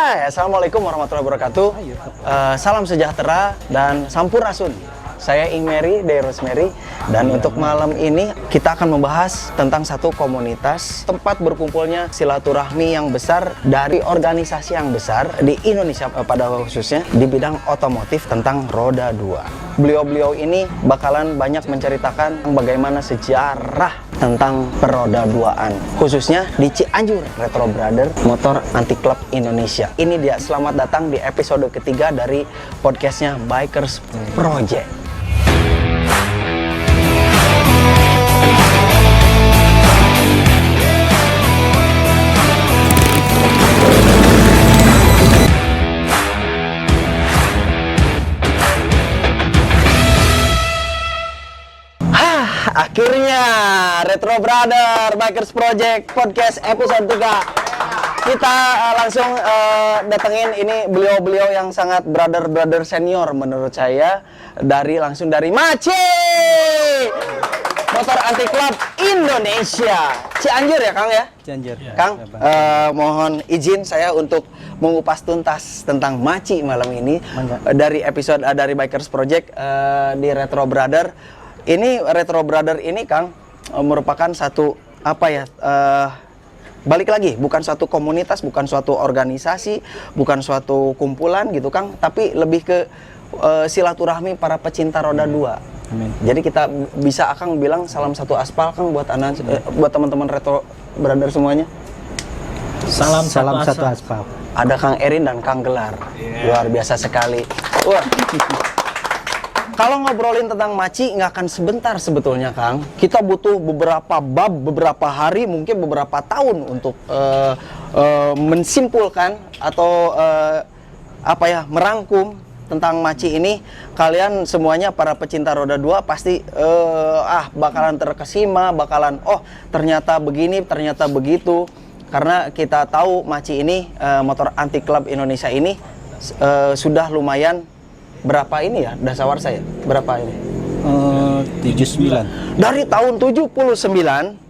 Hai, Assalamualaikum warahmatullahi wabarakatuh. Salam sejahtera dan sampurasun. Saya Ingmeri dari Rosemary, dan untuk malam ini kita akan membahas tentang satu komunitas tempat berkumpulnya silaturahmi yang besar dari organisasi yang besar di Indonesia pada khususnya di bidang otomotif tentang roda 2. Beliau-beliau ini bakalan banyak menceritakan bagaimana sejarah tentang peroda 2an, khususnya di Cianjur, Retro Brother Motor Anti Club Indonesia. Ini dia, selamat datang di episode ketiga dari podcastnya Bikers Project. Akhirnya Retro Brother Bikers Project Podcast episode 3. Kita langsung datengin ini beliau-beliau yang sangat brother senior menurut saya, langsung dari Maci Motor Anti Club Indonesia Cianjur ya Kang ya? Cianjur. Kang, mohon izin saya untuk mengupas tuntas tentang Maci malam ini. Dari episode dari Bikers Project di Retro Brother. Ini Retro Brother ini Kang merupakan satu balik lagi, bukan suatu komunitas, bukan suatu organisasi, bukan suatu kumpulan gitu Kang, tapi lebih ke silaturahmi para pecinta roda 2. Amin. Jadi kita bisa Kang bilang salam satu aspal Kang buat buat teman-teman Retro Brother semuanya. Salam satu aspal. Ada Kang Erin dan Kang Gelar. Luar biasa sekali. Wah. Kalau ngobrolin tentang Maci nggak akan sebentar sebetulnya Kang. Kita butuh beberapa bab, beberapa hari, mungkin beberapa tahun untuk mensimpulkan atau merangkum tentang Maci ini. Kalian semuanya para pecinta roda 2 pasti bakalan terkesima, bakalan ternyata begini, ternyata begitu. Karena kita tahu Maci ini Motor Anti Club Indonesia ini sudah lumayan. Berapa ini ya dasawar saya? Berapa ini? 79. Dari tahun 79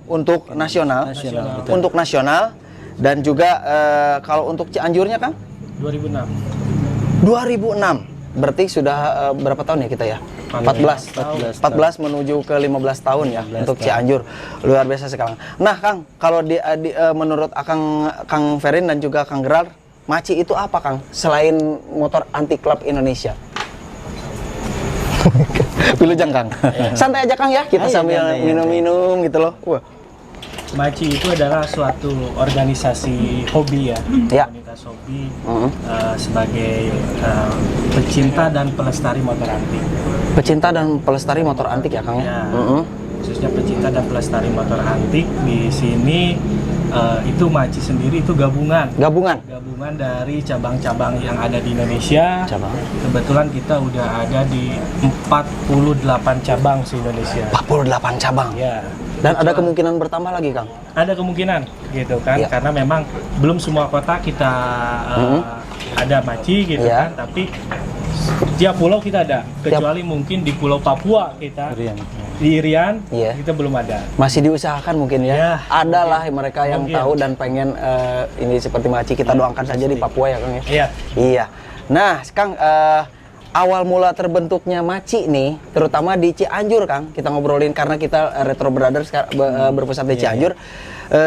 untuk nasional. Betul. Untuk nasional dan juga kalau untuk Cianjurnya Kang? 2006. 2006. Berarti sudah berapa tahun ya kita ya? 14 menuju ke 15 tahun ya 15 untuk Cianjur. Luar biasa sekarang. Nah, Kang, kalau menurut Kang Ferin dan juga Kang Gerar, Maci itu apa Kang? Selain Motor Anti Club Indonesia. Pilujang Kang. Santai aja Kang ya, kita sambil minum-minum gitu loh. Wah. Maci itu adalah suatu organisasi hobi ya. Komunitas hobi sebagai pecinta dan pelestari motor antik. Pecinta dan pelestari motor antik ya Kang ya. Khususnya pecinta dan pelestari motor antik di sini. Itu Maci sendiri itu gabungan dari cabang-cabang yang ada di Indonesia. Kebetulan kita udah ada di 48 cabang di Indonesia. 48 cabang. Ya. Dan ada kemungkinan bertambah lagi Kang? Ada kemungkinan gitu kan, karena memang belum semua kota kita ada Maci gitu kan, tapi tiap pulau kita ada, kecuali mungkin di Pulau Papua kita. Di Irian, kita belum ada. Masih diusahakan mungkin ya. Ada lah mereka yang tahu dan pengen ini seperti Maci. Kita doakan saja di Papua ya Kang ya. Iya. Nah, Kang, awal mula terbentuknya Maci nih, terutama di Cianjur Kang. Kita ngobrolin karena kita Retro Brothers berpusat di Cianjur.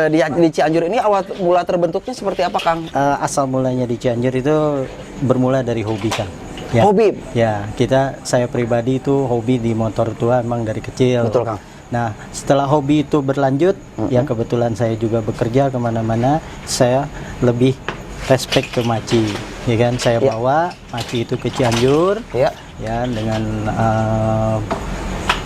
Di Cianjur ini awal mula terbentuknya seperti apa Kang? Asal mulanya di Cianjur itu bermula dari hobi Kang. Ya. Hobi? Ya, saya pribadi itu hobi di motor tua emang dari kecil. Betul Kang. Nah, setelah hobi itu berlanjut, ya kebetulan saya juga bekerja kemana-mana, saya lebih respect ke Maci. Ya kan, saya bawa Maci itu ke Cianjur, ya dengan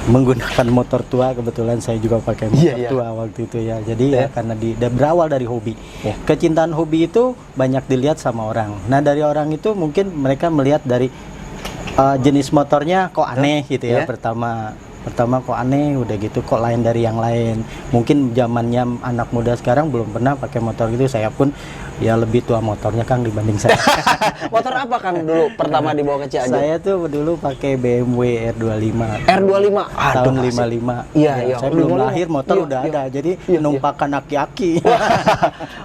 menggunakan motor tua. Kebetulan saya juga pakai motor tua waktu itu ya. Jadi karena berawal dari hobi. Kecintaan hobi itu banyak dilihat sama orang. Nah, dari orang itu mungkin mereka melihat dari jenis motornya kok aneh gitu ya. Pertama pertama kok aneh, udah gitu kok lain dari yang lain. Mungkin zamannya anak muda sekarang belum pernah pakai motor gitu. Saya pun ya lebih tua motornya Kang dibanding saya. Motor apa Kang dulu pertama dibawa ke Cianjur? Saya tuh dulu pakai BMW R25. R25. Tahun Aduh, 55. Iya, Ya, iya. saya belum 55. lahir motor Iya, udah iya. ada. Jadi Iya, numpakan aki-aki.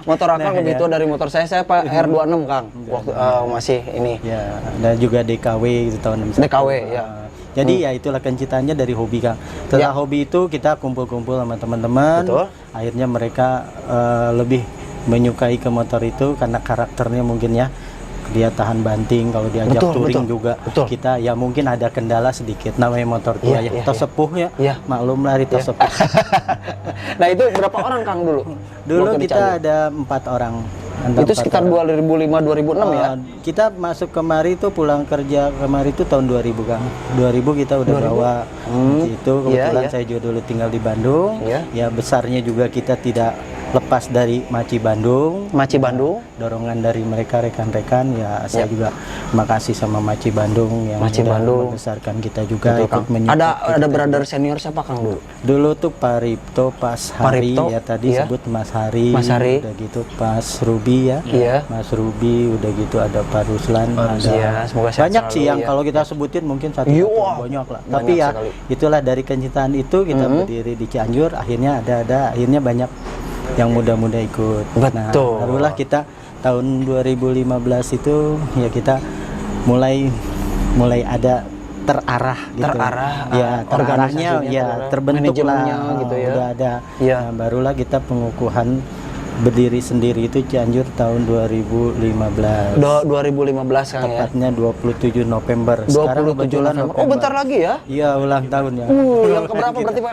Motor Akang Nah, lebih ya. tua dari motor saya Pak R26 Kang. Waktu masih ini. Ya, dan juga DKW gitu tahun 61. DKW, ya. Jadi ya itulah kecintaannya dari hobi Kang. Setelah Ya. hobi itu kita kumpul-kumpul sama teman-teman. Betul. Akhirnya mereka lebih menyukai ke motor itu karena karakternya mungkin ya. Dia tahan banting, kalau diajak Betul, touring betul, juga betul. kita ya mungkin ada kendala sedikit, namanya motor tua Iya, ya. iya, Tos iya. sepuh ya. Iya. Maklum lah di tos sepuh. Nah, itu berapa orang Kang dulu? Dulu Waktu di kita Cianjur? ada 4 orang. Itu sekitar 2005-2006 ya? Kita masuk kemari itu pulang kerja kemari itu tahun 2000 Kang. 2000 kita udah 2000? bawa itu kebetulan Iya, iya. saya juga dulu tinggal di Bandung. Iya. Ya besarnya juga kita tidak lepas dari Maci Bandung. Maci Bandung. Dorongan dari mereka rekan-rekan ya saya Ya. juga makasih sama Maci Bandung yang Maci udah Bandung. membesarkan kita juga Betul, ikut Kang. menyupport Ada kita. brother senior siapa Kang dulu? Dulu tuh Pak Ripto, Pas Hari Ripto, ya tadi iya. sebut Mas Hari. Mas Hari. Udah gitu Pas Ruby ya. Iya. Mas Ruby, udah gitu ada Pak Ruslan, ada Iya, semoga sehat banyak sih selalu, yang ya. kalau kita sebutin mungkin satu Iya, banyak lah. banyak Tapi ya sekali. itulah dari kecintaan itu kita berdiri di Cianjur, akhirnya ada akhirnya banyak yang muda-muda ikut. Nah, Betul. barulah kita tahun 2015 itu ya kita mulai ada terarah gitu. Terarah, Ya, terarahnya organisasinya ya terarah, terbentuk lah manajemennya gitu ya. udah ada. Iya. Nah, barulah kita pengukuhan berdiri sendiri itu Cianjur tahun 2015. 2015 Kang ya? Tepatnya 27 November. Sekarang 27 kebetulan November. Oh, bentar lagi ya? Iya, ulang tahun ya. Yang keberapa berarti Pak?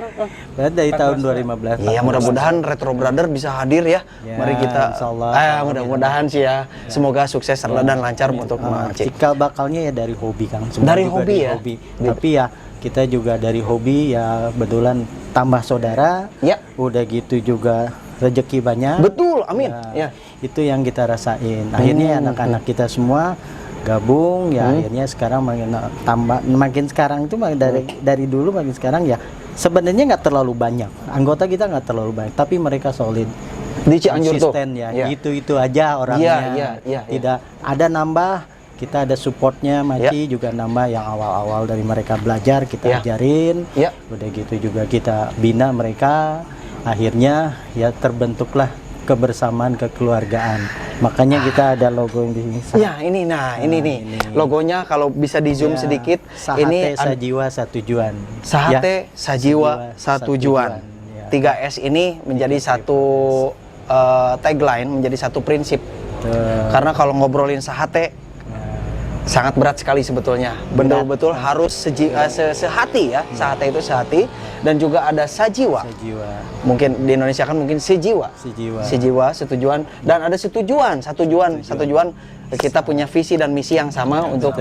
Dari tahun 2015. Iya, mudah-mudahan Retro Brother bisa hadir ya. Ya, Mari kita insyaallah. mudah-mudahan sih ya. Semoga sukses dan lancar untuk Maci. Cikal bakalnya ya dari hobi Kang. Semua Dari juga hobi ya? Tapi ya kita juga dari hobi ya kebetulan tambah saudara. Ya. Udah gitu juga rezeki banyak. Betul, amin. Ya, Ya. itu yang kita rasain. Akhirnya anak-anak kita semua gabung ya akhirnya sekarang makin sekarang itu dari dulu makin sekarang ya sebenarnya nggak terlalu banyak anggota kita nggak terlalu banyak tapi mereka solid Di Cianjur tuh. konsisten ya Iya. itu aja orangnya Iya. tidak ada nambah kita ada supportnya Maci juga nambah yang awal-awal dari mereka belajar kita Iya. ajarin Iya. udah gitu juga kita bina mereka akhirnya ya terbentuklah kebersamaan kekeluargaan makanya kita ada logo yang di sini Ya, ini ini nih. Logonya kalau bisa di zoom Ya, sedikit. Sahate Ini Sajiwa Satu Tujuan. Sahate, Sajiwa, Satu Tujuan. Ya. 3S ini menjadi satu tagline, menjadi satu prinsip. Karena kalau ngobrolin sahate sangat berat sekali sebetulnya. Betul-betul harus sehati ya. Sahate itu sehati dan juga ada sajiwa. Sajiwa. Mungkin di Indonesia kan mungkin sejiwa. Sejiwa. Sejiwa, setujuan dan ada setujuan, satu tujuan. Kita punya visi dan misi yang sama untuk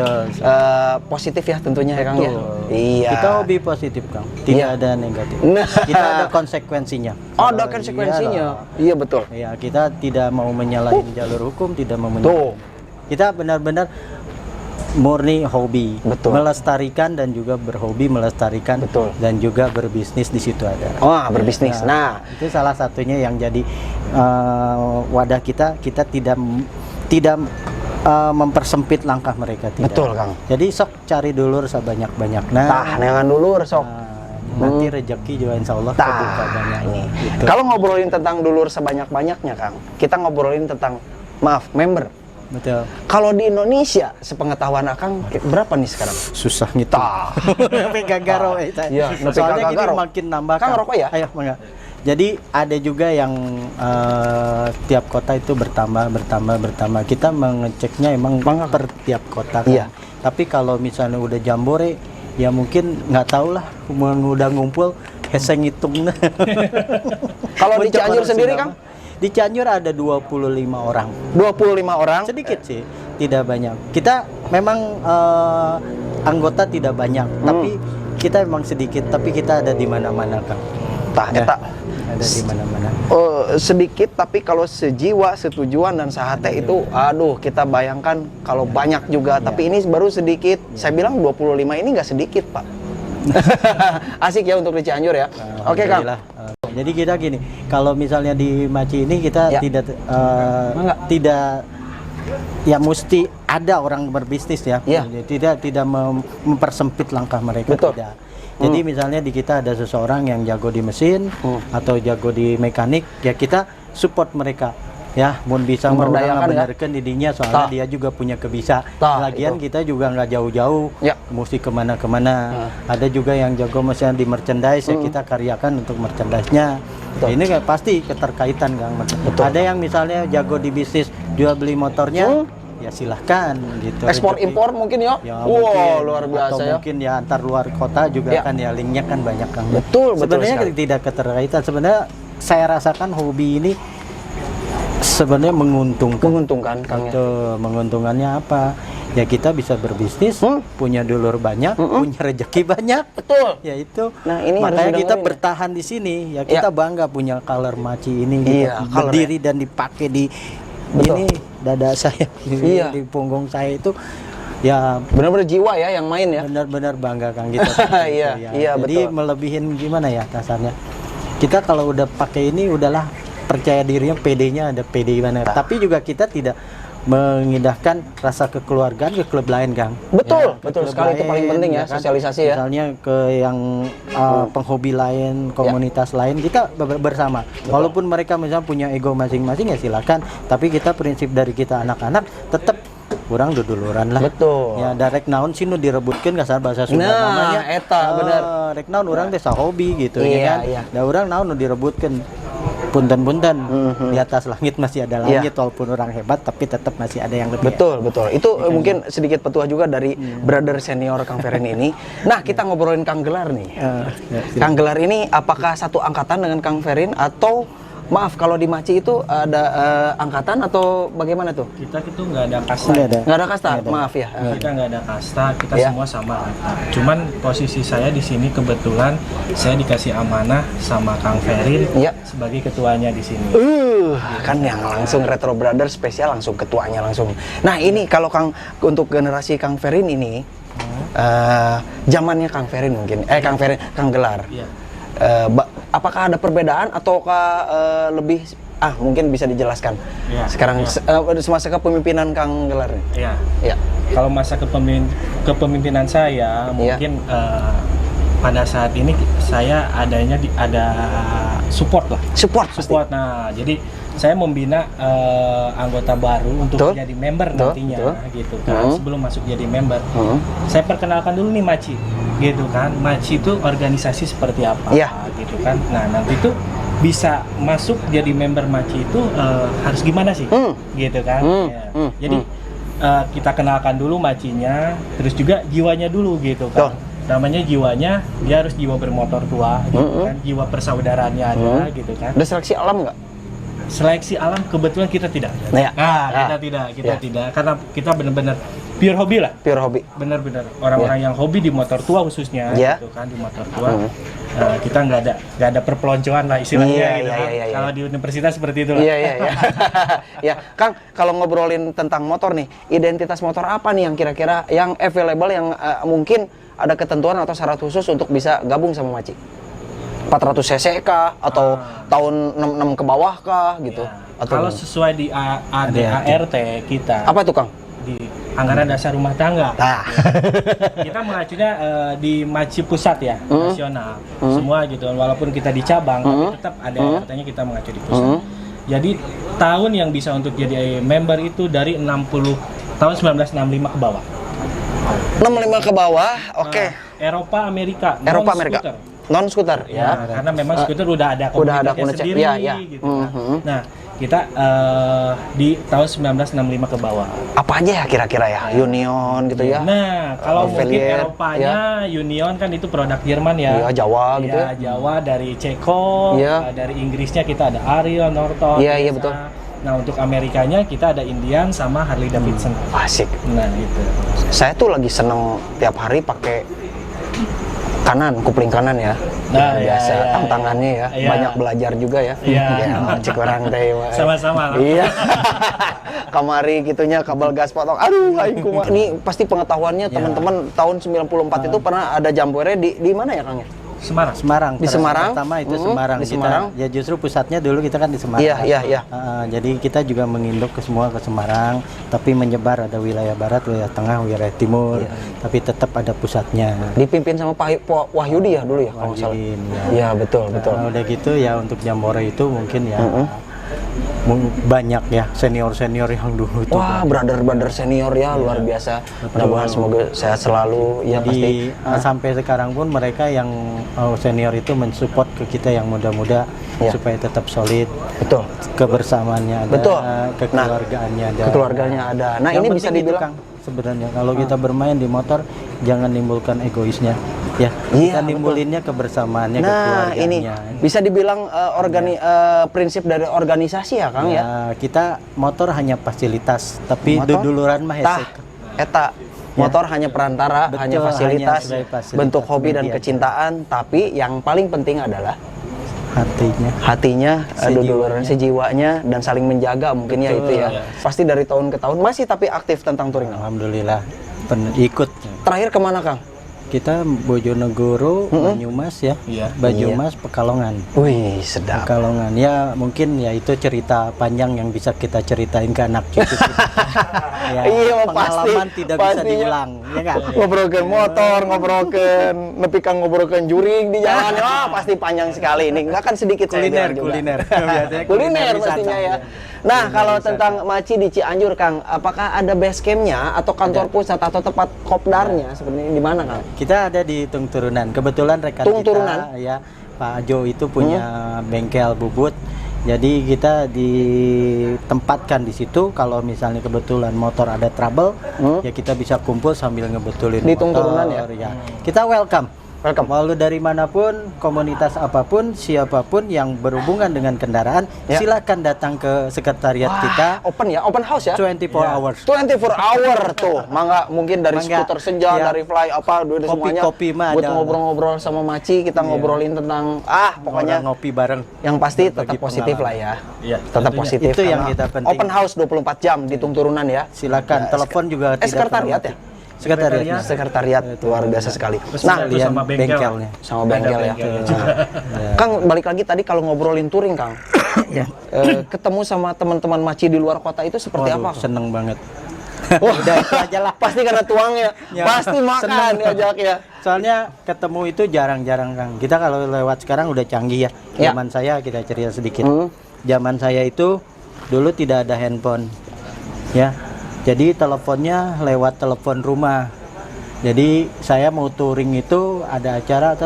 positif ya tentunya ya Kang ya. Iya. Kita hobi positif Kang. Tidak Iya. ada negatif. Nah. Kita ada konsekuensinya. Oh, ada konsekuensinya. Iya betul. Ya, kita tidak mau menyalahi jalur hukum, tidak mau Tuh. Kita benar-benar murni hobi, Betul. melestarikan dan juga berhobi melestarikan Betul. dan juga berbisnis di situ ada. Wah, berbisnis. Nah, Itu salah satunya yang jadi wadah kita tidak mempersempit langkah mereka tidak. Betul, Kang. Jadi sok cari dulur sebanyak-banyaknya. tah neangan dulur sok. Nanti rezeki juga insya Allah kebuka Tah, banyak. ini. Gitu. Kalau ngobrolin tentang dulur sebanyak-banyaknya, Kang, kita ngobrolin tentang member. Betul. Kalau di Indonesia, sepengetahuan Akang berapa nih sekarang? Susah gitu. Tah. Sampai gagaro Iya, sampai soalnya gini gagaro. makin nambah. Kang rokok ya? Ayo, mangga. Jadi ada juga yang tiap kota itu bertambah. Kita mengeceknya emang per tiap kota. Kan? Iya. Tapi kalau misalnya udah jambore, ya mungkin nggak tahu lah. Udah ngumpul, heseng ngitung. Kalau di Cianjur sendiri, Kang? Di Cianjur ada 25 orang. 25 orang. Sedikit sih, tidak banyak. Kita memang anggota tidak banyak, tapi kita memang sedikit. Tapi kita ada di mana-mana, Kang. Tah, Ya, eta. ada di mana-mana. Sedikit tapi kalau sejiwa, setujuan dan sahate itu aduh kita bayangkan kalau banyak juga tapi ini baru sedikit. Saya bilang 25 ini nggak sedikit Pak. Asik ya untuk di Cianjur ya. Oke Kang. Alhamdulillah. Jadi kita gini, kalau misalnya di Maci ini kita Ya. tidak ya mesti ada orang berbisnis ya. Ya. Jadi tidak mempersempit langkah mereka. Betul. Tidak. Jadi misalnya di kita ada seseorang yang jago di mesin atau jago di mekanik, ya kita support mereka. Ya, mau bisa Memberdayakan ya. membenarkan dirinya soalnya dia juga punya kebisa. Lagian itu. kita juga nggak jauh-jauh, Ya. mesti kemana-kemana. Ada juga yang jago misalnya di merchandise, ya kita karyakan untuk merchandise-nya. Betul. Ini kan pasti keterkaitan Kang. Betul. Ada yang misalnya jago di bisnis jual beli motornya, ya silahkan gitu. Ekspor Rezeki. impor mungkin ya. Ya, Wow, mungkin. luar biasa Atau ya. mungkin ya antar luar kota juga Ya. kan ya linknya kan banyak Kang. Betul Sebenarnya sekali. tidak keterkaitan. Sebenarnya saya rasakan hobi ini sebenarnya menguntungkan. Menguntungkan Kang ya. Betul, menguntungkannya apa? Ya kita bisa berbisnis, punya dulur banyak, punya rezeki banyak. Betul. Ya itu. Nah, ini harus makanya kita didengerin ya. bertahan di sini. Ya kita bangga punya color Maci ini. Iya, gitu. color Berdiri dan dipakai di Betul. ini dada saya, Iya. di punggung saya itu. Ya Benar-benar jiwa ya yang main ya. benar-benar bangga Kang kita. Iya, Ya. iya, Jadi betul. melebihin gimana ya kasarnya. Kita kalau udah pakai ini udahlah percaya dirinya, PD-nya ada PD gimana. Tapi juga kita tidak mengindahkan rasa kekeluargaan ke klub lain, Kang. Betul, ke betul klub sekali. Itu paling penting ya, kan. sosialisasi ya. Misalnya ke yang penghobi lain, komunitas lain, kita bersama. Walaupun mereka misalnya punya ego masing-masing ya silakan. Tapi kita prinsip dari kita anak-anak tetap kurang duduluran lah. Betul. Ya, darek naon sih nu direbutkeun kasar bahasa Sunda Nah, namanya. eta, bener. Rek naon urang teh sahobi gitu Iya, ya kan. iya. Da urang naon nu direbutkeun. Punten-punten di atas langit masih ada langit walaupun orang hebat tapi tetap masih ada yang lebih. Betul, betul. Itu mungkin sedikit petua juga dari brother senior Kang Ferin ini. Nah, kita ngobrolin Kang Gelar nih. Kang Gelar ini apakah satu angkatan dengan Kang Ferin atau maaf kalau di Maci itu ada angkatan atau bagaimana tuh? Kita itu nggak ada kasta. Nggak ada. Nggak ada kasta, maaf ya. Kita nggak ada kasta, kita Ya. semua sama rata. Cuman posisi saya di sini kebetulan saya dikasih amanah sama Kang Ferin Ya. sebagai ketuanya di sini. Kan yang langsung Retro Brother spesial langsung ketuanya langsung. Nah, ini kalau Kang untuk generasi Kang Ferin ini zamannya Kang Ferin mungkin. Kang Ferin, Kang Gelar. Iya. Apakah ada perbedaan ataukah lebih mungkin bisa dijelaskan Iya, sekarang iya. semasa kepemimpinan Kang Gelar nih? Iya. Ya. Kalau masa kepemimpinan saya mungkin pada saat ini saya ada support lah. Support pasti. Support. Nah, jadi saya membina anggota baru untuk Betul. jadi member Betul, nantinya betul. gitu kan. Sebelum masuk jadi member. Saya perkenalkan dulu nih Maci gitu kan. Maci itu organisasi seperti apa Iya. gitu kan. Nah, nanti itu bisa masuk jadi member Maci itu harus gimana sih? Gitu kan. Ya. Jadi kita kenalkan dulu Macinya, terus juga jiwanya dulu gitu kan. Namanya jiwanya dia harus jiwa bermotor tua gitu kan, jiwa persaudaraannya ada gitu kan. Ada seleksi alam nggak? Seleksi alam kebetulan kita tidak. Nah, ya. Kita tidak karena kita benar-benar pure hobi lah. Pure hobi. Benar-benar orang-orang yang hobi di motor tua khususnya Ya. gitu kan, di motor tua. Kita nggak ada perpeloncoan lah istilahnya Iya, gitu iya, kan. iya, iya. Kalau di universitas seperti itu lah. Iya, iya, iya. Ya, Kang, kalau ngobrolin tentang motor nih, identitas motor apa nih yang kira-kira yang available yang mungkin ada ketentuan atau syarat khusus untuk bisa gabung sama Maci? 400 cc kah atau tahun 66 ke bawah kah gitu? Ya. Atau Kalau sesuai di ADART kita apa tuh, Kang? di anggaran dasar rumah tangga. Nah, Kita mengacunya di Maci pusat ya, nasional. Semua gitu. Walaupun kita di cabang tapi tetap ada artinya kita mengacu di pusat. Jadi tahun yang bisa untuk jadi member itu dari tahun 1965 ke bawah. 65 ke bawah, oke. Eropa, Amerika, Eropa, non-scooter. Amerika. Non skuter Ya, karena memang skuter udah ada udah ada komunitasnya komunitas. sendiri Ya, ya. gitu kan. Nah, kita di tahun 1965 ke bawah. Apa aja ya kira-kira ya? Union gitu ya. Nah, kalau mungkin Affiliate, Eropanya Union kan itu produk Jerman ya. Iya, Jawa gitu ya. Jawa dari Ceko, Iya. dari Inggrisnya kita ada Ariel, Norton. Iya, iya, Pisa. betul. Nah, untuk Amerikanya kita ada Indian sama Harley Davidson. Asik. Nah, itu. Saya tuh lagi seneng tiap hari pakai kanan, kupling kanan ya. Nah, Biasa ya, tantangannya ya. ya. Banyak belajar juga ya. Iya. Ya, cek orang teh. Sama-sama lah. Iya. Kamari gitunya kabel gas potong. Aduh, aing kumaha. Ini pasti pengetahuannya teman-teman tahun 94 itu pernah ada Jambore di mana ya, Kang ya? Semarang. Di Semarang? Pertama itu Semarang. Di Semarang. Ya justru pusatnya dulu kita kan di Semarang. Iya. Jadi kita juga menginduk ke Semarang, tapi menyebar ada wilayah barat, wilayah tengah, wilayah timur, tapi tetap ada pusatnya. Dipimpin sama Pak Wahyudi ya dulu ya kalau nggak salah. Wahyudin, ya. Iya, betul. Nah, udah gitu ya untuk Jambore itu mungkin ya banyak ya senior yang dulu tuh. Wah, brother senior ya, luar biasa. Mudah-mudahan semoga sehat selalu ya pasti. Jadi sampai sekarang pun mereka yang senior itu mensupport ke kita yang muda-muda supaya tetap solid. Betul. Kebersamaannya ada, Betul. kekeluargaannya ada. Kekeluargaannya ada. Nah, Yang ini bisa penting itu, dibilang Kang, sebenarnya kalau kita bermain di motor jangan nimbulkan egoisnya. Ya, Iya, kita nimbulinnya kebersamaannya, nah, ini kekeluargaannya. bisa dibilang prinsip dari organisasi ya, Kang ya. Kita motor hanya fasilitas, tapi Motor? duduluran mah hesek. Eta motor hanya perantara, Betul, hanya fasilitas, hanya sebagai fasilitas bentuk hobi dan media. kecintaan, tapi yang paling penting adalah hatinya, duduluran sejiwanya dan saling menjaga mungkin ya itu ya. Pasti dari tahun ke tahun masih tapi aktif tentang touring. Alhamdulillah ikut. Terakhir kemana, Kang? Kita Bojonegoro, Banyumas ya. Banyumas, Pekalongan. Wih, sedap. Pekalongan ya, mungkin ya itu cerita panjang yang bisa kita ceritain ke anak cucu kita. Ya, Iya, pengalaman pasti, tidak bisa pastinya. diulang, ya nggak? Ngobrolkan motor, ngobrolkan nepi kang ngobrolkan juring di jalan. Wah, pasti panjang sekali ini. Enggak kan sedikit saya bilang juga. Kuliner. Biasanya Kuliner wisata. pastinya ya. Nah, kalau tentang Maci di Cianjur, Kang, apakah ada base camp-nya atau kantor pusat atau tempat kopdarnya sebenarnya di mana, Kang? Kita ada di Tung Turunan. Kebetulan rekan Tung kita Turunan? ya, Pak Jo itu punya bengkel bubut. Jadi kita ditempatkan di situ. Kalau misalnya kebetulan motor ada trouble, ya kita bisa kumpul sambil ngebetulin Di motor. Tung Turunan ya? Kita welcome. Welcome. Mau lu dari manapun, komunitas apapun, siapapun yang berhubungan dengan kendaraan, silakan datang ke sekretariat kita. Open ya, open house ya? 24 hours. 24 hour tuh, mangga mungkin dari Mangga. skuter senja, Ya. dari fly apa, dari semuanya. Kopi mah buat ada. ngobrol-ngobrol sama Maci, kita ngobrolin tentang pokoknya ngopi bareng. yang pasti tetap Berbagi positif lah pengalaman. ya. Iya, Tetap tentunya. positif. Itu yang karena kita penting. Open house 24 jam di Tung Turunan ya. Silakan, telepon juga tidak sekretariat pernah ya? mati. Sekretariat. Sekretariat luar biasa sekali. Terus Nah, itu sama bengkel. bengkelnya. sama bengkel ya. bengkelnya juga. Kang, balik lagi tadi kalau ngobrolin touring, Kang. Ketemu sama teman-teman Maci di luar kota itu seperti Waduh, apa, Kang? seneng banget. Udah itu aja lah. Pasti karena tuangnya. Ya, Pasti makan seneng. diajak ya. Soalnya ketemu itu jarang-jarang, Kang. Kita kalau lewat sekarang udah canggih ya. Ya. Zaman saya kita cerita sedikit. Zaman saya itu dulu tidak ada handphone. Ya. Jadi teleponnya lewat telepon rumah. Jadi saya mau touring itu ada acara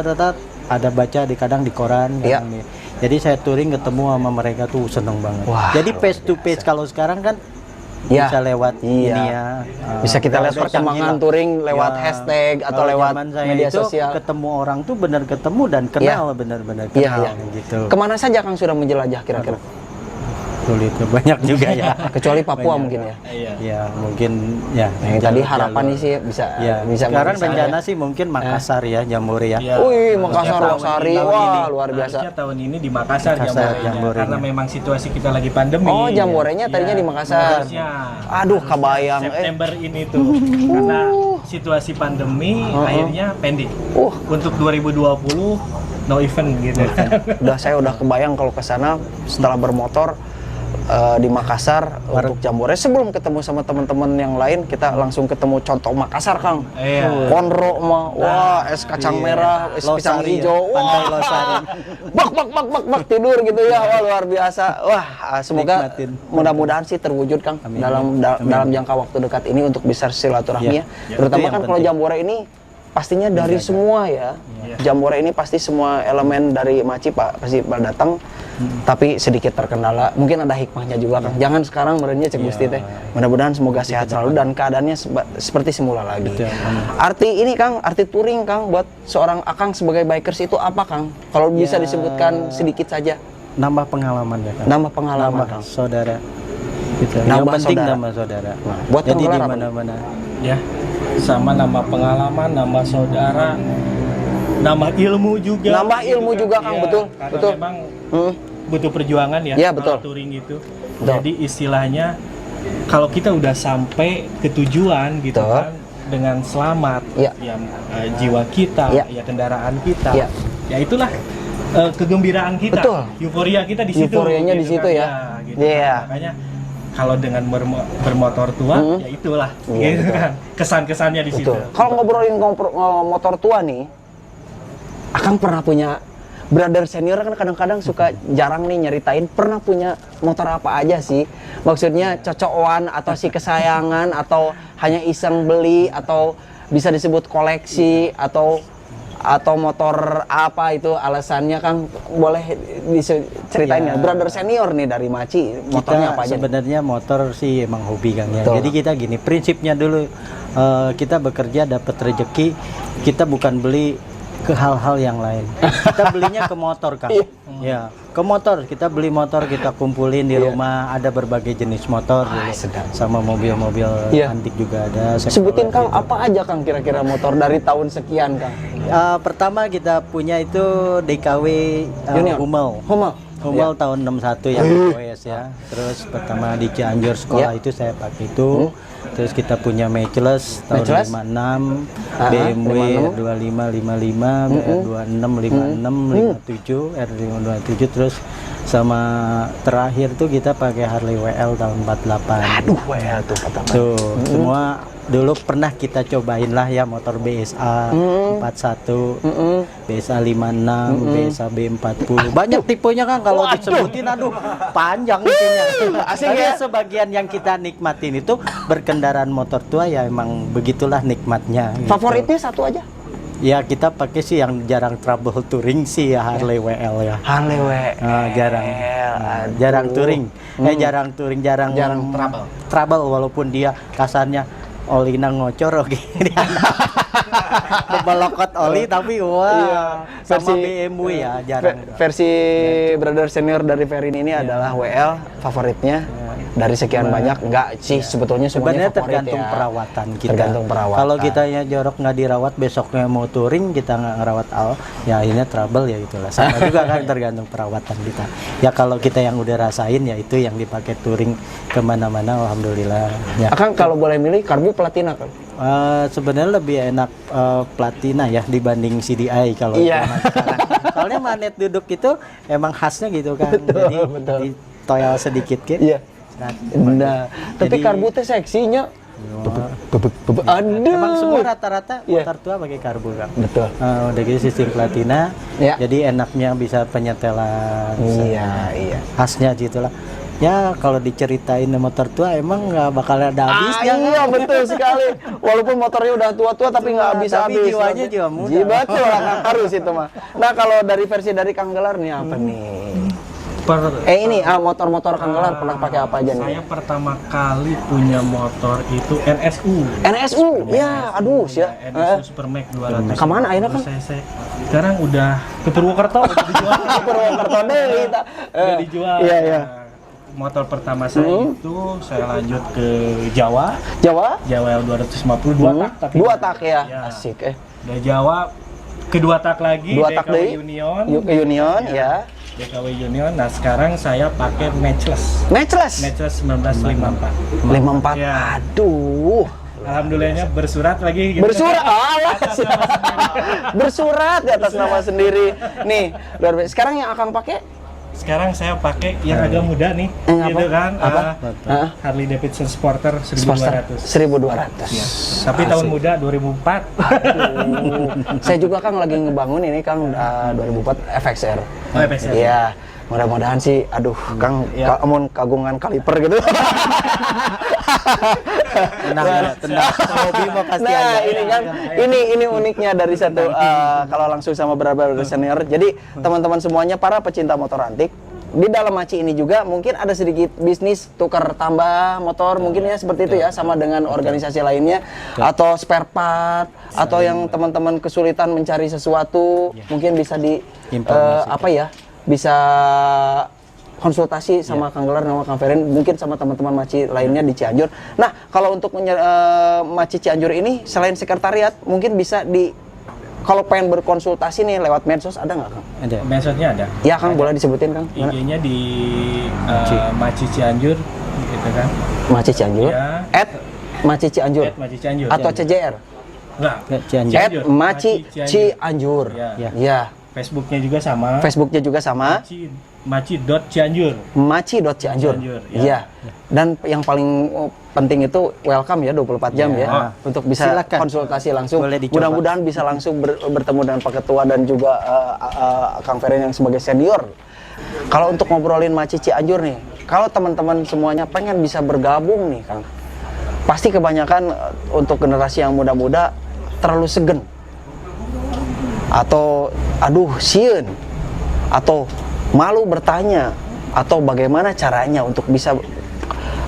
ada baca kadang di koran. Iya. Kadang jadi saya touring ketemu sama mereka tuh seneng banget. Wah, Jadi face to face kalau sekarang kan Ya. bisa lewat ini ya. Bisa kita lihat udah perkembangan canggih lah. touring lewat Ya. hashtag atau Kalau lewat zaman saya media itu sosial. ketemu orang tuh benar ketemu dan kenal benar-benar Iya, kenal iya. gitu. Kemana saja Kang sudah menjelajah kira-kira? Sulit banyak juga ya. Kecuali Papua Banyak. mungkin ya. Iya. Ya mungkin ya. Yang tadi jalur-jalur. harapannya sih bisa Ya, bisa sekarang bisa. rencana sih mungkin Makassar ya, Jambore ya. Iya. Wih, Makassar, Tahun Losari, ini- wah luar biasa. Harusnya tahun ini di Makassar, Makassar, Jamborenya. Jamborenya. Karena memang situasi kita lagi pandemi. Oh, Jamborenya tadinya Iya, di Makassar. harusnya. Aduh, kebayang. September ini tuh karena situasi pandemi akhirnya pending. Untuk 2020 no event gitu. Saya udah kebayang kalau ke sana setelah bermotor di Makassar untuk Jambore. Sebelum ketemu sama teman-teman yang lain, kita langsung ketemu contoh Makassar, Kang. Iya. Konro mah, wah es kacang merah, es pisang Losari ya, hijau, Pantai wah Losari. bak tidur gitu ya, wah luar biasa. Wah, semoga Nikmatin. mudah-mudahan sih terwujud, Kang, Amin. dalam jangka waktu dekat ini untuk bisa silaturahmi ya. Ya, Terutama itu yang kan kalau penting. Jambore ini pastinya dari semua ya. Jambore ini pasti semua elemen dari Maci Pak pasti datang. Tapi sedikit terkendala, mungkin ada hikmahnya juga, Kang. Jangan sekarang merenya cek Gusti teh. Mudah-mudahan semoga sehat selalu dan keadaannya seperti semula lagi. Betul, amin. Arti ini, Kang, arti touring, Kang, buat seorang Akang sebagai bikers itu apa, Kang? Kalau bisa disebutkan sedikit saja. Nambah pengalaman ya, Kang. Nambah pengalaman, Nambah Kang. saudara. Gitu. Yang Nambah penting saudara. nambah saudara. buat Jadi penggelar di apa? mana-mana. Ya, sama nambah pengalaman, nambah saudara. nambah ilmu juga. Nambah ilmu juga, Kang, Iya, betul. Karena Betul. memang butuh perjuangan ya. Iya, betul. kalau touring itu. Betul. Jadi istilahnya kalau kita udah sampai ke tujuan gitu Betul. kan dengan selamat, Iya. ya jiwa kita, Iya. ya kendaraan kita, Iya. ya itulah kegembiraan kita, Betul. euforia kita di situ. Euforianya di situ ya. gitu Iya. kan. Makanya kalau dengan bermotor tua, ya itulah, Iya, gitu betul. kan, kesan-kesannya di situ. Betul. Kalau ngobrolin motor tua nih, Akang pernah punya brother senior kan kadang-kadang suka jarang nih nyeritain pernah punya motor apa aja sih? Maksudnya cocokan atau si kesayangan atau hanya iseng beli atau bisa disebut koleksi atau motor apa itu alasannya, Kang? Boleh diceritain ya. Brother senior nih dari Maci, motornya Kita apa aja? sebenarnya motor sih emang hobi, Kang ya. Betul. Jadi kita gini, prinsipnya dulu kita bekerja dapat rezeki, kita bukan beli ke hal-hal yang lain. Kita belinya ke motor, Kang. Ya, ke motor. Kita beli motor, kita kumpulin di rumah. Ada berbagai jenis motor dulu. sedap. Sama mobil-mobil Iya. antik juga ada. Sebutin, Kang, gitu. apa aja, Kang, kira-kira motor dari tahun sekian, Kang? Pertama kita punya itu DKW Junior. Hummel. Hummel tahun 61 yang OS ya. Terus pertama di Cianjur sekolah itu saya pakai itu. Terus kita punya Matchless tahun Matchless? 56, BMW 2555, R26 56 57, R527, terus sama terakhir tuh kita pakai Harley WL tahun 48. Aduh, WL tuh pertama. Tuh, semua dulu pernah kita cobain lah ya motor BSA 41, BSA 56, BSA B40. Banyak tipenya, kan, kalau disebutin aduh panjang intinya. Asik Tapi ya? sebagian yang kita nikmatin itu berkendaraan motor tua ya emang begitulah nikmatnya. gitu. Favoritnya satu aja? Ya kita pakai sih yang jarang trouble touring sih ya Harley WL ya. Harley WL. Jarang. Jarang touring. Jarang touring, jarang trouble. Trouble walaupun dia kasarnya olina ngocor oke. Belokot oli tapi wah sama BMW ya jarang. Versi brother senior dari Ferin ini adalah WL favoritnya. Dari sekian banyak enggak sih sebetulnya semuanya Sebenarnya favorit tergantung ya. perawatan kita. Tergantung perawatan. Kalau kita ya jorok nggak dirawat, besoknya mau touring kita nggak ngerawat ya akhirnya trouble ya itulah. Sama juga kan tergantung perawatan kita. Ya kalau kita yang udah rasain ya itu yang dipakai touring kemana-mana, alhamdulillah. Ya. Akang kalau boleh milih karbu platina, Kang? Sebenarnya lebih enak platina ya dibanding CDI kalau Iya. zaman sekarang. Soalnya magnet duduk itu emang khasnya gitu kan. Jadi ditoyal sedikit gitu. Iya. Nah, tapi Jadi- karbu teh seksinya. Aduh. Emang semua rata-rata Iya. motor tua pakai karbu, Kang. Betul. Udah gitu sistem platina, Ya. jadi enaknya bisa penyetelan. Iya. Khasnya gitulah. Ya kalau diceritain motor tua emang nggak bakal ada habisnya. Iya, betul sekali. Walaupun motornya udah tua-tua tapi nggak habis-habis. Tapi jiwanya jiwa muda. Betul lah, Kang, harus itu mah. Nah, kalau dari versi dari Kang Gelar nih apa nih? Ini motor-motor Kang Gelar pernah pakai apa aja nih? Saya pertama kali punya motor itu NSU. NSU, ya, aduh, sih. NSU Supermax 200. Kemana akhirnya, Kang? Saya sekarang udah ke Purwokerto, udah dijual. Purwokerto deui kita. Udah dijual. Iya, iya. Nah, motor pertama saya itu saya lanjut ke Jawa. Jawa? Jawa L250 dua tak tapi. Dua tak ya. Ya. Asik Udah Jawa kedua tak lagi Dua tak DKW deui. Union. Ke Union ya. DKW Union. Nah, sekarang saya pakai Matchless. Matchless. Matchless 1954. 54. Ya. Aduh. Alhamdulillahnya bersurat lagi gitu. Bersurat, alah, bersurat di atas nama sendiri. Nih, luar biasa. Sekarang yang akan pakai Sekarang saya pakai yang agak muda nih, apa? gitu kan. Apa? Harley Davidson Sporter Sportster 1200. 1200. Ya. Tapi tahun muda 2004. Saya juga Kang lagi ngebangun ini Kang 2004 FXR. Oh, FXR. Iya. Mudah-mudahan sih, aduh, Kang, amun kagungan kaliper gitu. Tenang. Hobi mah pasti Nah, ada. ini kan, ini uniknya dari satu kalau langsung sama brother senior. Jadi teman-teman semuanya para pecinta motor antik di dalam Maci ini juga mungkin ada sedikit bisnis tukar tambah motor mungkin ya seperti itu ya sama dengan organisasi lainnya atau spare part atau yang teman-teman kesulitan mencari sesuatu mungkin bisa di apa ya bisa konsultasi sama Kang Gelar sama Kang Ferin mungkin sama teman-teman Maci lainnya di Cianjur. Nah kalau untuk Maci Cianjur ini selain sekretariat mungkin bisa kalau pengen berkonsultasi nih lewat medsos ada nggak Kang? Ada. Medsosnya ada. Ya Kang, boleh disebutin Kang? Mana? IG-nya di Maci Cianjur gitu kan. Maci Cianjur. Ya. Maci Cianjur. Maci Cianjur. Atau CJR. Enggak. Cianjur. Maci Cianjur. Ya. Ya. Facebooknya juga sama. Facebooknya juga sama. Maci.Cianjur. Maci.Cianjur. Cianjur, Iya. ya. Dan yang paling penting itu welcome ya 24 jam ya. Untuk bisa Silakan. konsultasi langsung. Boleh dicoba. Mudah-mudahan bisa langsung bertemu dengan Pak Ketua dan juga Kang Ferin yang sebagai senior. Kalau untuk ngobrolin Maci Cianjur nih, kalau teman-teman semuanya pengen bisa bergabung nih Kang, pasti kebanyakan untuk generasi yang muda-muda terlalu segen. Atau aduh sieun, atau malu bertanya, atau bagaimana caranya untuk bisa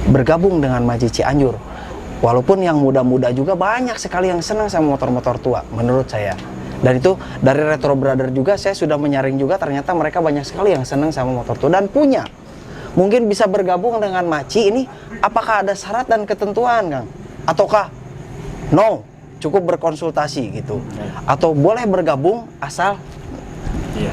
bergabung dengan Maci Cianjur. Walaupun yang muda-muda juga banyak sekali yang senang sama motor-motor tua menurut saya. Dan itu dari Retro Brother juga saya sudah menyaring juga, ternyata mereka banyak sekali yang senang sama motor tua dan punya. Mungkin bisa bergabung dengan Maci ini, apakah ada syarat dan ketentuan Kang? Ataukah no, cukup berkonsultasi gitu? Atau boleh bergabung asal? Iya.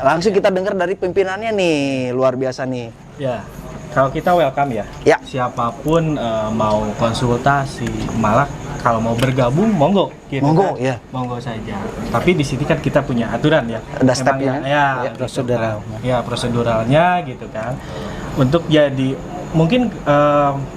Langsung kita dengar dari pimpinannya nih, luar biasa nih. Ya. Kalau kita welcome ya. Ya. Siapapun mau konsultasi, malah kalau mau bergabung monggo gitu Monggo, kan. ya. Monggo saja. Tapi di sini kan kita punya aturan ya. Ada stepnya. Ya, gitu prosedural. kan. Ya, proseduralnya gitu kan. Untuk jadi mungkin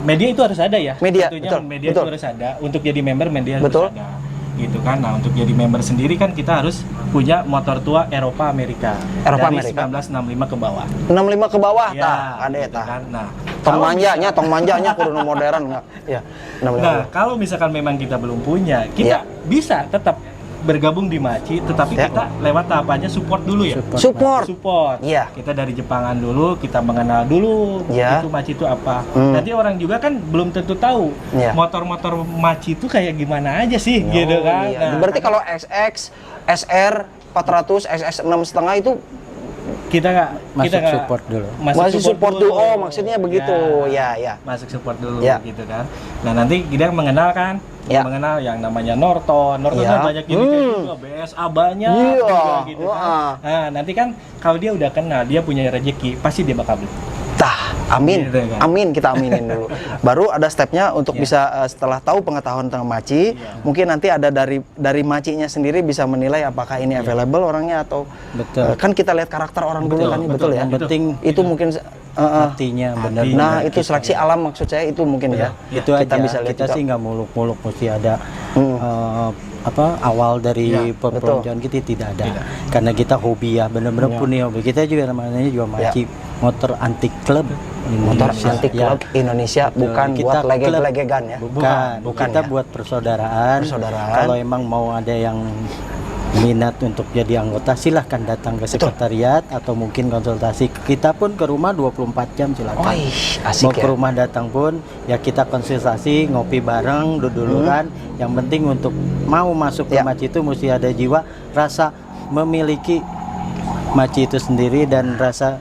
media itu harus ada ya. Media, tentunya betul, media betul. itu harus ada. Untuk jadi member media Betul. harus ada. Gitu kan. Nah, untuk jadi member sendiri kan kita harus punya motor tua Eropa Amerika. Eropa dari Amerika. 1965 ke bawah. 65 ke bawah Ya, tah, ada gitu tah. kan. Nah, Tong kalau manjanya kudu nu modern enggak? Ya. 65. Nah, kalau misalkan memang kita belum punya, kita bisa tetap bergabung di Maci, tetapi Ya. kita lewat tahapannya support dulu ya. Support. Support. Iya. Kita dari Jepangan dulu, kita mengenal dulu Ya. itu Maci itu apa. Hmm. Nanti orang juga kan belum tentu tahu Ya. motor-motor Maci itu kayak gimana aja sih, Oh, gitu kan. iya. Nah, Berarti kalau XX, SR 400, SS 6,5 itu kita nggak Masuk support dulu. masih support dulu. Oh, maksudnya begitu. Ya. Masuk support dulu Ya. gitu kan. Nah, nanti kita mengenal kan, Ya. mengenal yang namanya Norton. Norton Ya. kan banyak jenis juga, BSA banyak Iya. juga gitu kan. Wah. Nah, nanti kan kalau dia udah kenal, dia punya rezeki, pasti dia bakal beli. Tah, amin. Gitu kan. Amin, kita aminin dulu. Baru ada stepnya untuk bisa setelah tahu pengetahuan tentang Maci, mungkin nanti ada dari Macinya sendiri bisa menilai apakah ini available orangnya atau Betul. kan kita lihat karakter orang dulu kan, betul ya. Yang penting Itu mungkin hatinya benar. nah, itu seleksi alam maksud saya itu mungkin ya. Itu kita aja. bisa lihat Kita juga. sih nggak muluk-muluk mesti ada Hmm. awal dari Ya, perpeloncoan kita tidak ada. Karena kita hobi ya, benar-benar punya hobi. Kita juga namanya juga Maci motor antik club. Motor Indonesia. antik Ya. klub Indonesia bukan Kita buat klub. legeg-legegan ya. Bukan, kita ya. buat persaudaraan. Kalau emang mau ada yang minat untuk jadi anggota, silahkan datang ke sekretariat atau mungkin konsultasi. Kita pun ke rumah 24 jam silakan. Wih, asik Mau ya. ke rumah datang pun ya kita konsultasi, ngopi bareng, duduluran. Yang penting untuk mau masuk ke Ya. Maci itu mesti ada jiwa rasa memiliki Maci itu sendiri dan rasa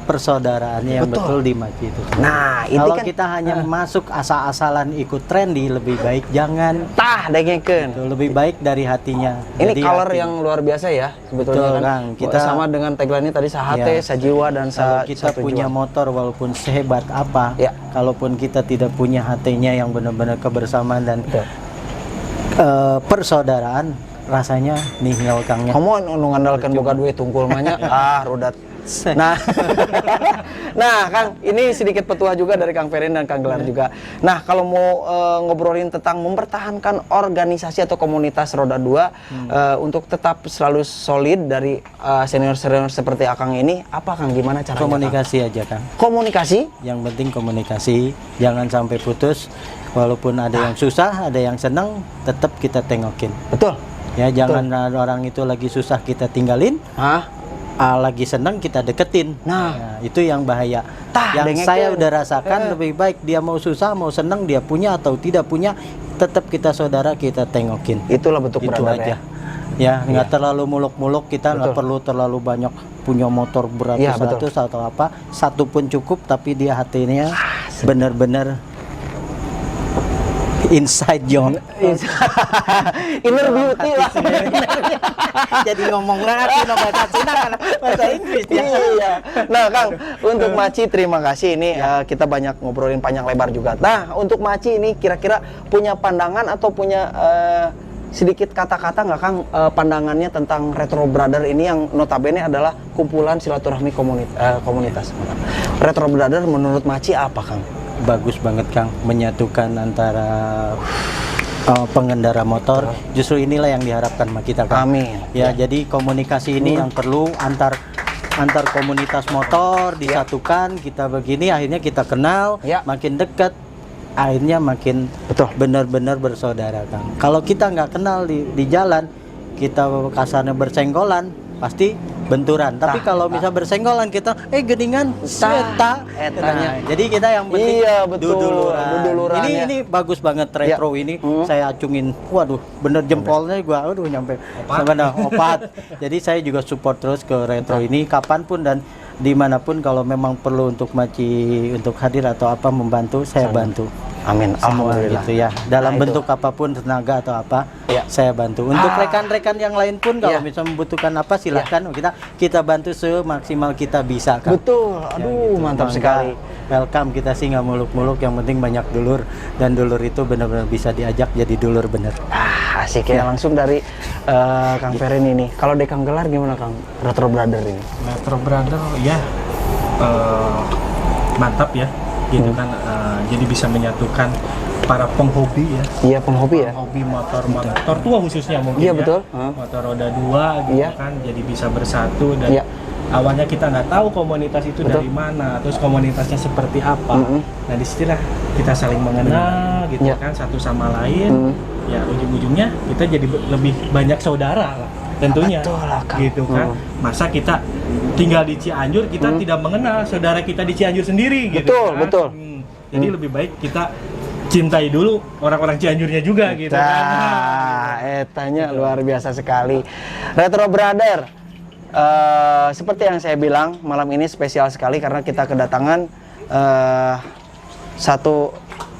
persaudaraannya yang betul di Maci itu sendiri. Nah, ini Kalau kan kita hanya masuk asal-asalan ikut trendy, lebih baik jangan. tah dengekeun. Itu lebih baik dari hatinya. Ini Jadi color hati. yang luar biasa ya sebetulnya Betul, kan. Kang. Kita- Sama dengan tagline-nya tadi sahate, Ya. sajiwa dan Kalau kita satu punya jiwa. motor walaupun sehebat apa, Ya. kalaupun kita tidak punya hatinya yang benar-benar kebersamaan dan Betul. persaudaraan, rasanya nihil Kangnya. Kamu anu ngandalkeun boga duit tungkul mah nya rudat. Nah, nah Kang, ini sedikit petua juga dari Kang Ferin dan Kang Gelar juga. Nah, kalau mau ngobrolin tentang mempertahankan organisasi atau komunitas Roda 2 untuk tetap selalu solid dari senior-senior seperti Akang ini, apa Kang, gimana caranya? Kang? Komunikasi aja Kang. Komunikasi? Yang penting komunikasi, jangan sampai putus. Walaupun ada yang susah, ada yang senang, tetap kita tengokin. Betul. Ya, jangan orang itu lagi susah kita tinggalin. Hah? Lagi senang kita deketin. Nah. Itu yang bahaya. Tah, Yang dengekeun. saya udah rasakan lebih baik dia mau susah mau senang, dia punya atau tidak punya, tetap kita saudara, kita tengokin. Itulah bentuk Itu brother aja. ya. Ya, nggak terlalu muluk-muluk, kita nggak Betul. perlu terlalu banyak punya motor Iya, beratus-ratus atau apa. Satu pun cukup, tapi dia hatinya benar-benar inside joke. Inner beauty lah. Jadi ngomong lagi no bahasa Cina kan bahasa Inggris ya. Iya. Nah, Kang, untuk Maci terima kasih ini kita banyak ngobrolin panjang lebar juga. Nah, untuk Maci ini kira-kira punya pandangan atau punya sedikit kata-kata nggak Kang pandangannya tentang Retro Brother ini yang notabene adalah kumpulan silaturahmi komunitas. Retro Brother menurut Maci apa Kang? Bagus banget Kang, menyatukan antara pengendara motor. Justru inilah yang diharapkan sama kita Kang. Amin. Ya, jadi komunikasi ini yang perlu antar komunitas motor disatukan. Kita begini akhirnya kita kenal, makin dekat, akhirnya makin benar-benar bersaudara Kang. Kalau kita nggak kenal di jalan, kita kasarnya bersenggolan, pasti benturan. Tapi kalau bisa bersenggolan kita geningan seta. Nah, jadi kita yang penting duduluran. Ini bagus banget retro ini. Saya acungin, waduh, bener jempolnya gua, aduh nyampe sama opat. Jadi saya juga support terus ke retro ini kapanpun dan dimanapun kalau memang perlu untuk Maci untuk hadir atau apa membantu, saya bantu. Amin. Semua Alhamdulillah. gitu ya. Dalam bentuk apapun, tenaga atau apa, saya bantu. Untuk rekan-rekan yang lain pun kalau misalnya membutuhkan apa silahkan kita bantu semaksimal kita bisa Kang. Betul. Aduh, gitu. mantap sekali. Welcome, kita sih nggak muluk-muluk, yang penting banyak dulur dan dulur itu benar-benar bisa diajak jadi dulur bener. Asik ya. Langsung dari Kang Ferin ini. Kalau di Kang Gelar gimana Kang? Retro Brother ini. Retro Brother ya mantap ya gitu kan, jadi bisa menyatukan para penghobi ya. Iya, penghobi ya. Penghobi motor tua khususnya mungkin ya. Betul. Motor roda 2 gitu kan, jadi bisa bersatu dan awalnya kita nggak tahu komunitas itu dari mana, terus komunitasnya seperti apa. Nah, disitulah kita saling mengenal gitu kan satu sama lain. Ya ujung-ujungnya kita jadi lebih banyak saudara lah tentunya. Gitu kan. Masa kita tinggal di Cianjur kita tidak mengenal saudara kita di Cianjur sendiri gitu. Betul. Jadi lebih baik kita cintai dulu orang-orang Cianjurnya juga gitu kan. Etanya luar biasa sekali. Retro Brother, seperti yang saya bilang, malam ini spesial sekali karena kita kedatangan satu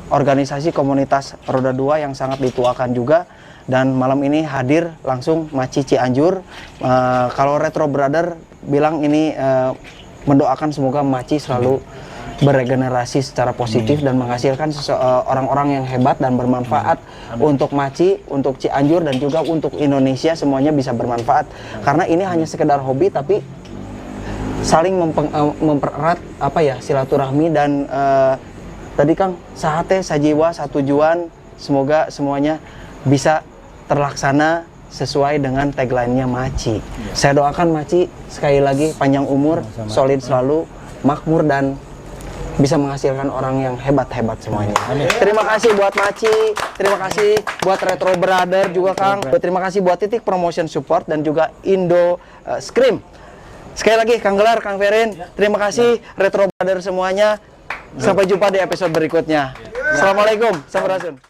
organisasi komunitas roda 2 yang sangat dituakan juga. Dan malam ini hadir langsung Maci Cianjur. Kalau Retro Brother bilang ini mendoakan semoga Maci selalu beregenerasi secara positif dan menghasilkan orang-orang yang hebat dan bermanfaat untuk Maci, untuk Cianjur dan juga untuk Indonesia, semuanya bisa bermanfaat. Karena ini hanya sekedar hobi tapi saling mempererat silaturahmi dan tadi Kang sahate sajiwa satujuan, semoga semuanya bisa terlaksana sesuai dengan tagline-nya Maci. Saya doakan Maci sekali lagi panjang umur, solid selalu, makmur dan bisa menghasilkan orang yang hebat-hebat semuanya. Terima kasih buat Maci, terima kasih buat Retro Brother juga Kang. Terima kasih buat Titik Promotion Support dan juga Indo Scream. Sekali lagi Kang Gelar, Kang Ferin, terima kasih Retro Brother semuanya. Sampai jumpa di episode berikutnya. Assalamualaikum, sampurasun.